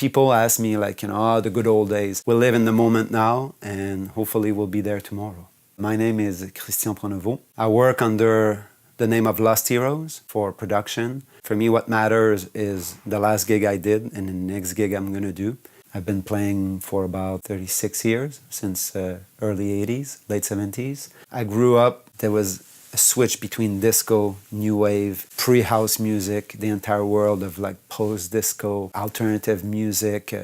People ask me like, the good old days. We'll live in the moment now, and hopefully we'll be there tomorrow. My name is Christian Pronovost. I work under the name of Lost Heroes for production. For me, what matters is the last gig I did and the next gig I'm going to do. I've been playing for about 36 years, since early 80s, late 70s. I grew up, there was a switch between disco, new wave, pre-house music, the entire world of like post-disco, alternative music.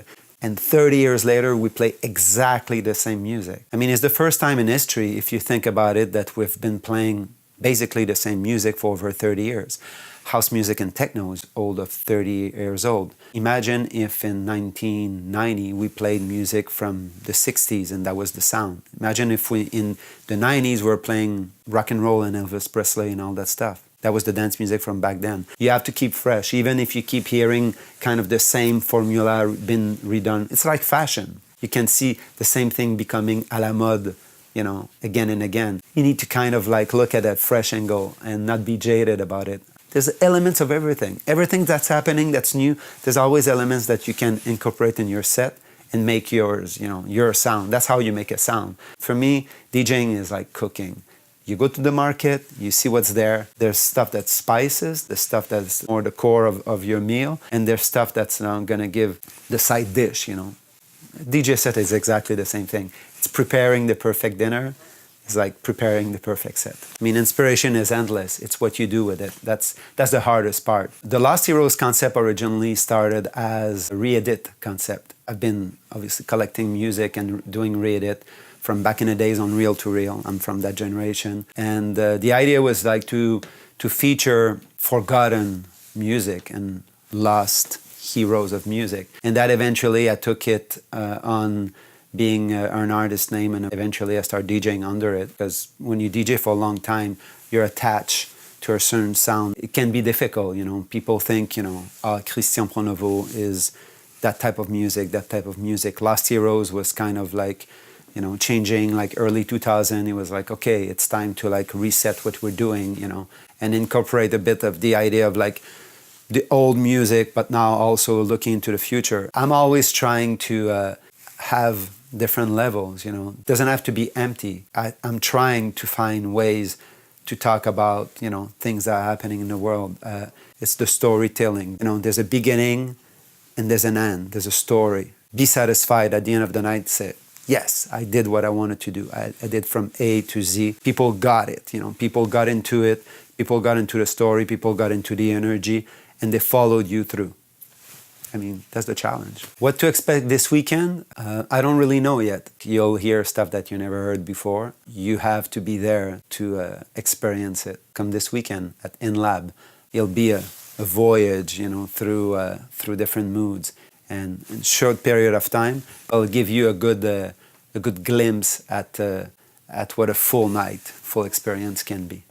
And 30 years later, we play exactly the same music. I mean, it's the first time in history, if you think about it, that we've been playing basically the same music for over 30 years. House music and techno is old of 30 years old. Imagine if in 1990 we played music from the 60s and that was the sound. Imagine if we in the 90s were playing rock and roll and Elvis Presley and all that stuff. That was the dance music from back then. You have to keep fresh, even if you keep hearing kind of the same formula been redone. It's like fashion. You can see the same thing becoming à la mode, again and again. You need to kind of like look at that fresh angle and not be jaded about it. There's elements of everything. Everything that's happening, that's new, there's always elements that you can incorporate in your set and make yours, your sound. That's how you make a sound. For me, DJing is like cooking. You go to the market, you see what's there. There's stuff that's spices, there's stuff that's more the core of your meal, and there's stuff that's gonna give the side dish, DJ set is exactly the same thing. It's preparing the perfect dinner. It's like preparing the perfect set. I mean, inspiration is endless. It's what you do with it. That's the hardest part. The Lost Heroes concept originally started as a re-edit concept. I've been obviously collecting music and doing re-edit from back in the days on reel to reel. I'm from that generation. And the idea was like to feature forgotten music and lost heroes of music. And that eventually I took it on being an artist name, and eventually I started DJing under it, because when you DJ for a long time, you're attached to a certain sound. It can be difficult, People think, Christian Pronovost is that type of music. Lost Heroes was kind of like, changing like early 2000. It was like, okay, it's time to like reset what we're doing, and incorporate a bit of the idea of like the old music, but now also looking into the future. I'm always trying to have different levels, It doesn't have to be empty. I'm trying to find ways to talk about, things that are happening in the world. It's the storytelling. There's a beginning and there's an end. There's a story. Be satisfied at the end of the night. Say, yes, I did what I wanted to do. I did from A to Z. People got it, People got into it. People got into the story. People got into the energy, and they followed you through. I mean, that's the challenge. What to expect this weekend? I don't really know yet. You'll hear stuff that you never heard before. You have to be there to experience it. Come this weekend at INLAB. It'll be a voyage, through different moods. And in a short period of time, it'll give you a good glimpse at what a full night, full experience can be.